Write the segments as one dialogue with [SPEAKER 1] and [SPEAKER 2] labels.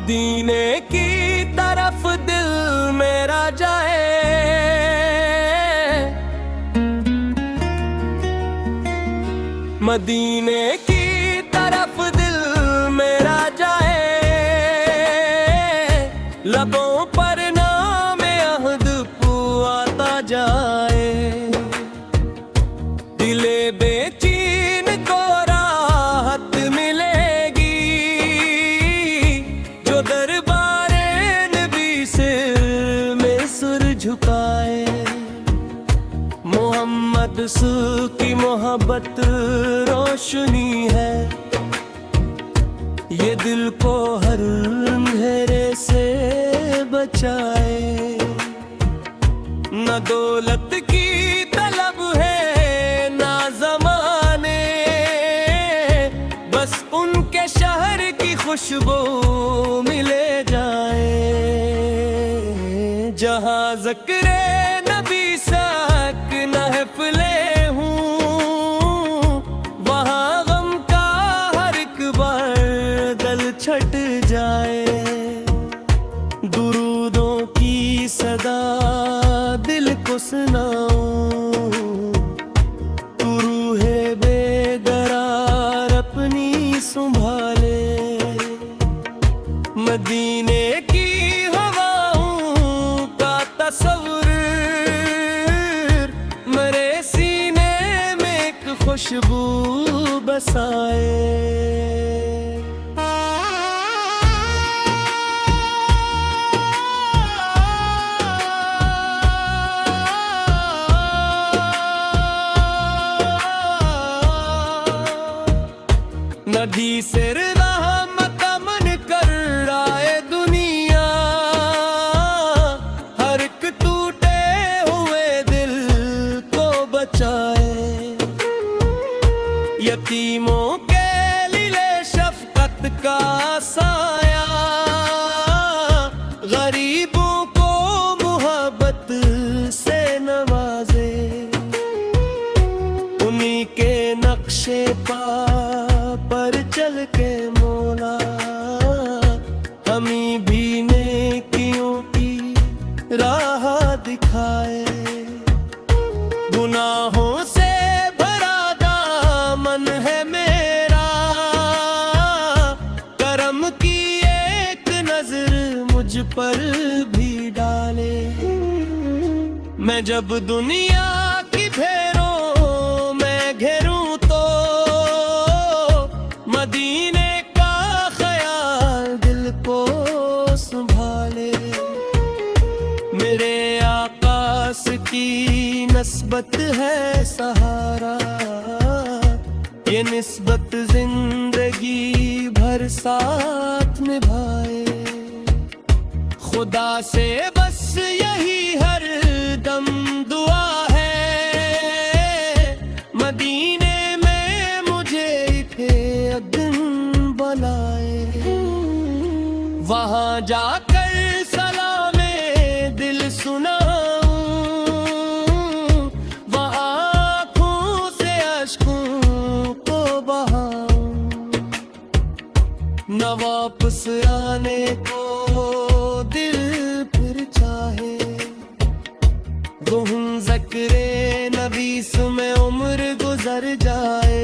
[SPEAKER 1] मदीने की तरफ दिल मेरा जाए, मदीने की तरफ दिल मेरा जाए। लबों पर नाम अहद पुआता जाए, दिले बेचैन को राहत मिलेगी जो दरबारे नबी सिर में सुर झुकाए। मोहम्मद की मोहब्बत रोशनी है, ये दिल को हर अंधेरे से बचाए। न दौलत की तलब है ना ज़माने, बस उनके शहर की खुशबू मिले जाए। जहाँ ज़िक्र नबी सक महफ़िले हूँ, वहाँ गम का हर एक बादल छट जाए। दुरूदों की सदा दिल को सुनाऊं, तू रूहे बेकरार अपनी संभाले। मदीने की हवाओं का तस्वुर मेरे सीने में एक खुशबू बसाए। नदी से रहमत अमन कर आए दुनिया, हर एक टूटे हुए दिल को बचाए। यतीमों के लिए शफकत का साया, गरीबों को मोहब्बत से नवाजे। उन्हीं के नक्शे पर चल के मौला हमें भी नेकियों की राह दिखाए। गुनाहों से भरा दामन है मेरा, करम की एक नजर मुझ पर भी डाले। मैं जब दुनिया की फेरों में घेरूं तो मदीने का ख्याल दिल को संभाले। मेरे आकाश की नस्बत है सहारा, ये निस्बत जिंदगी भर साथ निभाए। खुदा से बस यही हर दम दुआ है, मदीने में मुझे एक दिन बुलाए। वहाँ जाकर सलामे दिल सुनाऊं, वहाँ आँखों से अश्कों को बहाऊं। न वापस आने को दिल फिर चाहे, गुम ज़िक्रे नबीस में उम्र गुजर जाए।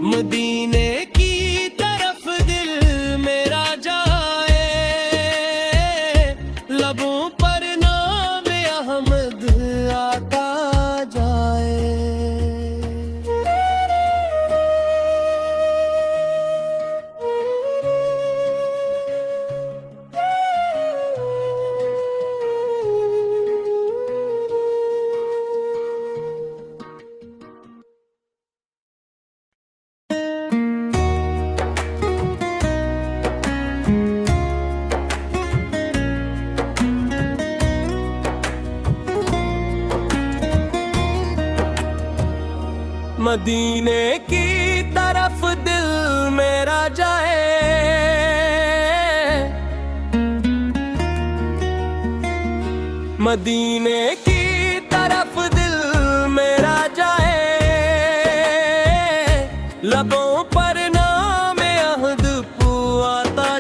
[SPEAKER 1] मदीने की तरफ दिल मेरा जाए, लबों पर नाम अहमद आता जाए। मदीने की तरफ दिल मेरा जाए, मदीने की तरफ दिल मेरा जाए। लबों पर नाम अहद पुआता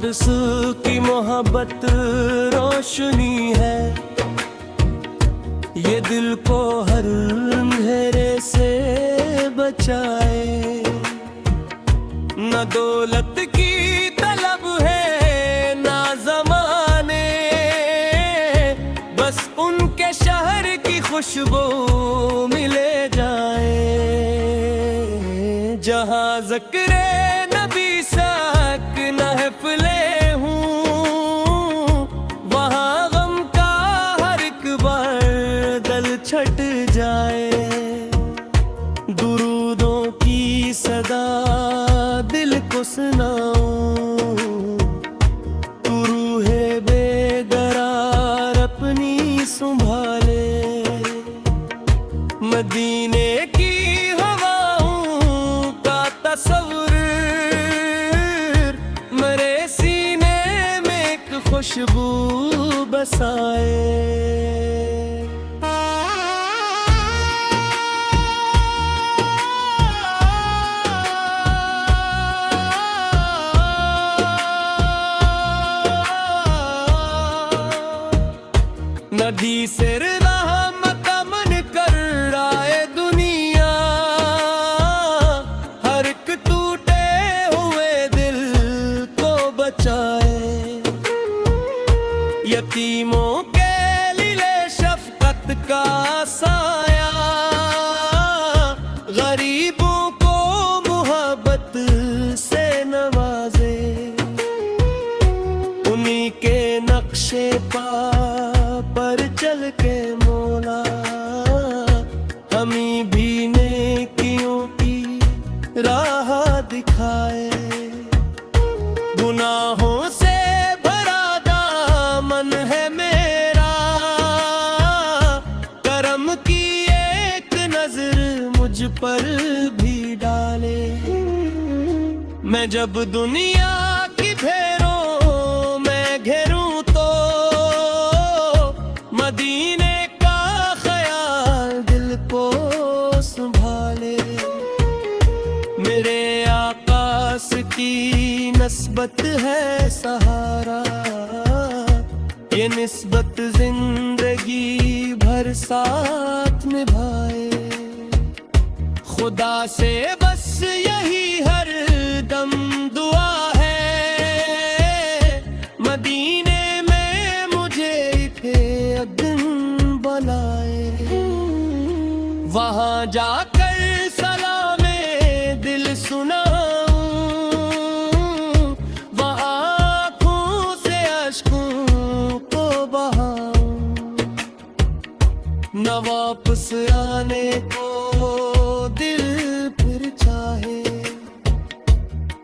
[SPEAKER 1] मोहम्मद की मोहब्बत रोशनी है, ये दिल को हर अंधेरे से बचाए। न दौलत की तलब है ना ज़माने, बस उनके शहर की खुशबू मिले जाए। जहाँ ज़िक्र नबी सक महफ़िले हूँ, वहाँ गम का हर एक बादल छट जाए। दुरूदों की सदा दिल को सुनाऊं, तू रूहे बेकरार अपनी संभाले। मदीने की हवाओं का तस्वुर मेरे सीने में एक खुशबू बसाए। नदी से रहमत अमन कर आए दुनिया, हर एक टूटे हुए दिल को बचाए। यतीमों के लिए शफकत का साया, गरीबों को मोहब्बत से नवाजे। उन्हीं के नक्शे पर चल के मौला हमी भी नेकियों की राह दिखाए। गुनाहों से भरा दामन है मेरा, करम की एक नजर मुझ पर भी डाले। मैं जब दुनिया की भेरों में घेरूं तो मदीने का ख्याल दिल को संभाले। मेरे आकाश की नस्बत है सहारा, ये निस्बत जिंदगी भर साथ निभाए। खुदा से बस यही हर दम दुआ है, मदीने वहाँ जाकर सलामे दिल सुनाऊं, वहाँ आँखों से अश्कों को बहाऊं। न वापस आने को दिल फिर चाहे,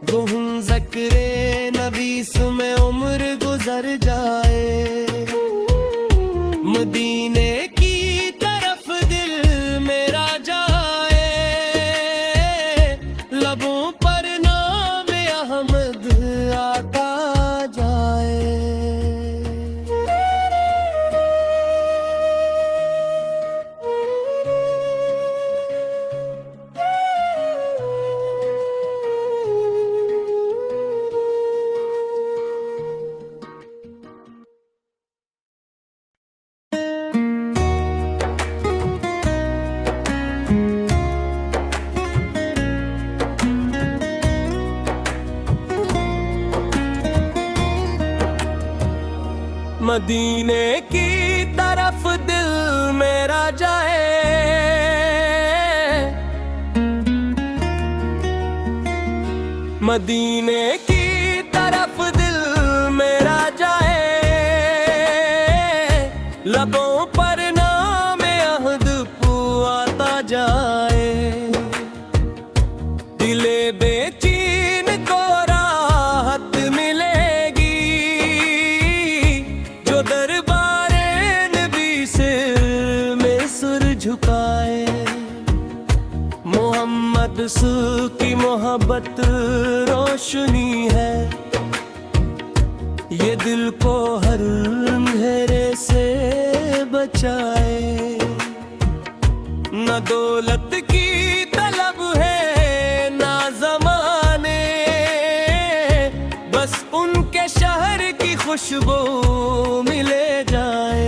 [SPEAKER 1] गुम ज़िक्रे नबीस में उम्र गुजर जाए। मदीने की तरफ दिल मेरा जाए, लबों पर नाम अहमद आता जाए। मदीने की तरफ दिल मेरा जाए, मदीने की तरफ दिल मेरा जाए। लबों पर नाम अहद आता जाए। दिले बेचैन को राहत मिलेगी, जो दरबारे नबी सिर में सुर झुकाए। मोहम्मद की मोहब्बत रोशनी है, ये दिल को हर अंधेरे से बचाए। न दौलत की तलब है ना ज़माने, बस उनके खुशबू मिले जाए।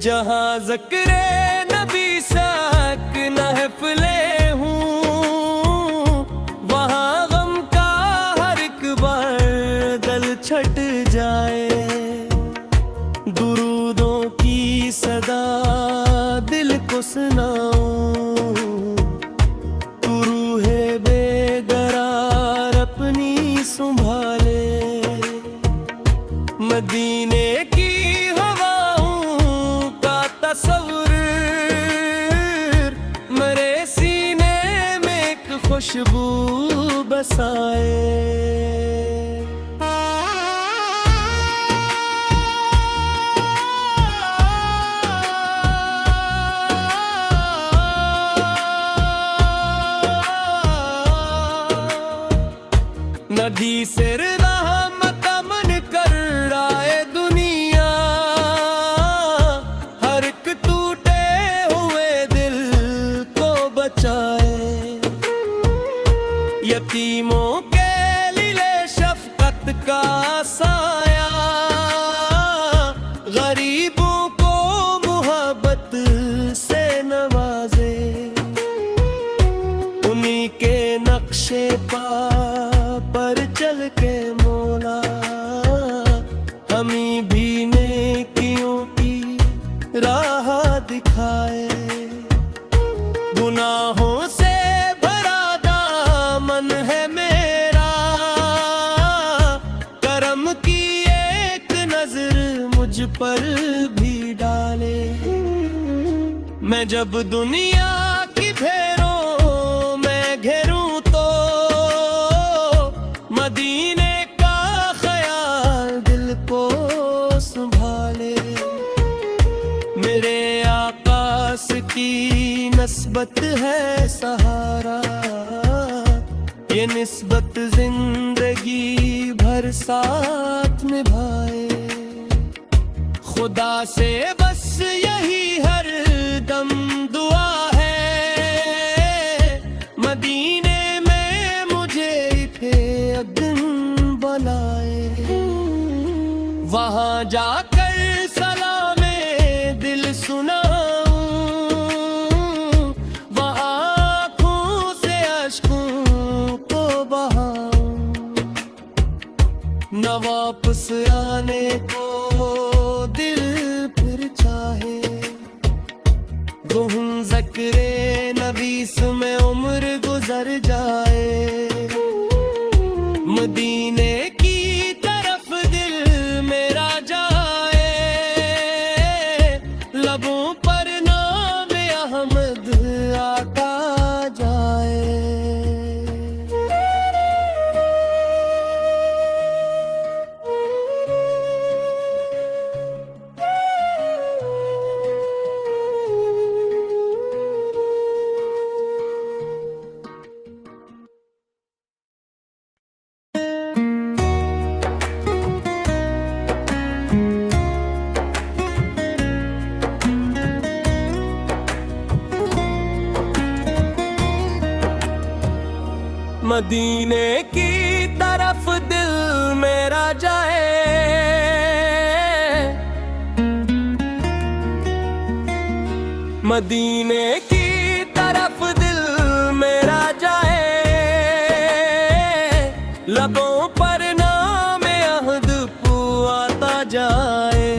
[SPEAKER 1] जहाँ ज़िक्रे नबी साक महफ़िले हूँ, वहाँ गम का हर एक बादल छट जाए। दुरूदों की सदा दिल को सुनाऊं, तू रूहे बेकरार अपनी संभाले। मदीने की हवाओं का तस्वुर मेरे सीने में एक खुशबू बसाए। नदी से रहमत अमन कर आए दुनिया, हर एक टूटे हुए दिल को बचाए। यतीमों के लिए शफकत का साया, गरीबों को मोहब्बत से नवाजे। उन्हीं के नक्शे पर चल के मौला हमें भी नेकियों की राह दिखाए। गुनाहों से भरा दामन है मेरा, करम की एक नजर मुझ पर भी डाले। मैं जब दुनिया की भेरों में घेरूं तो मदीने का ख्याल दिल को संभाले। मेरे आकाश की नस्बत है सहारा, ये निस्बत जिंदगी भर साथ निभाए। खुदा से बस यही हर दम दुआ है, मदीने में मुझे अदन बनाए। वहाँ जाकर सलामे दिल सुनाऊं, वहाँ आँखों से अश्कों को बहाऊं। न वापस आने को दिल फिर चाहे, वो हूँ ज़िक्रे नबी में उम्र गुजर जाए। मदीने की तरफ दिल मेरा जाए, लबों पर नाम अहमद आका जाए। मदीने की तरफ दिल मेरा जाए, मदीने की तरफ दिल मेरा जाए। लबों पर नाम अहद आता जाए।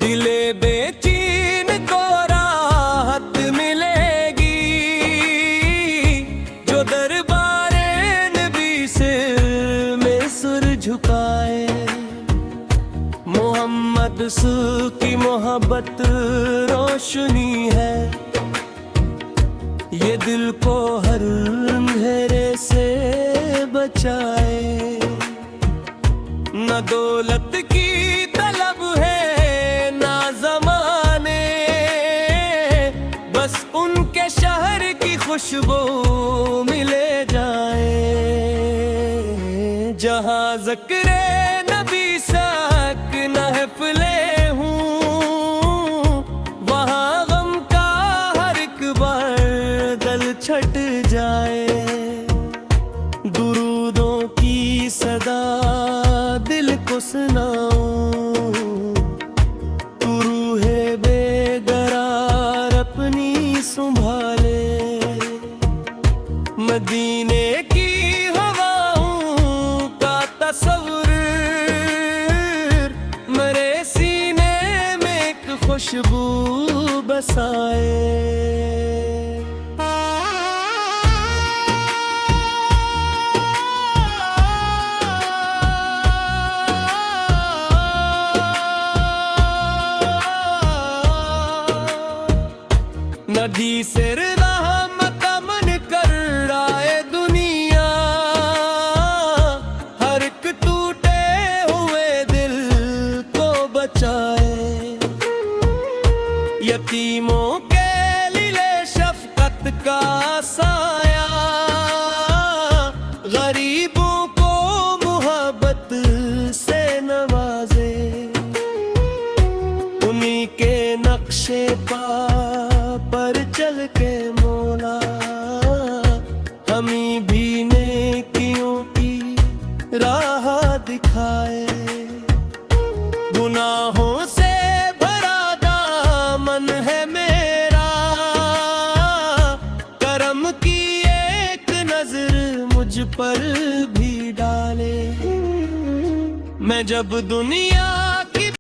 [SPEAKER 1] दिले बेचैन को राहत मिलेगी, जो दरबारे नबी सिर में सुर झुकाए। मोहम्मद सू की मोहब्बत रोशनी है, ये दिल को हर अंधेरे से बचाए। न दौलत की तलब है ना ज़माने, बस उनके शहर की खुशबू मिले जाए। जहाँ ज़िक्रे नबी साक महफ़िले हूँ, वहाँ गम का हर एक बादल छट जाए। दुरूदों की सदा सदा दिल को सुनाऊं, तू रूहे बेकरार अपनी संभाले। मदीने की हवाओं का तस्वुर मेरे सीने में एक खुशबू बसाए। नदी से रहमत अमन कर आए दुनिया, हर एक टूटे हुए दिल को बचाए। यतीमों के लिए शफकत का साया, गरीबों को मोहब्बत से नवाजे। उन्हीं के नक्शे पर चल के मौला हमें भी नेकियों की राह दिखाए। गुनाहों से भरा दामन है मेरा, करम की एक नजर मुझ पर भी डाले। मैं जब दुनिया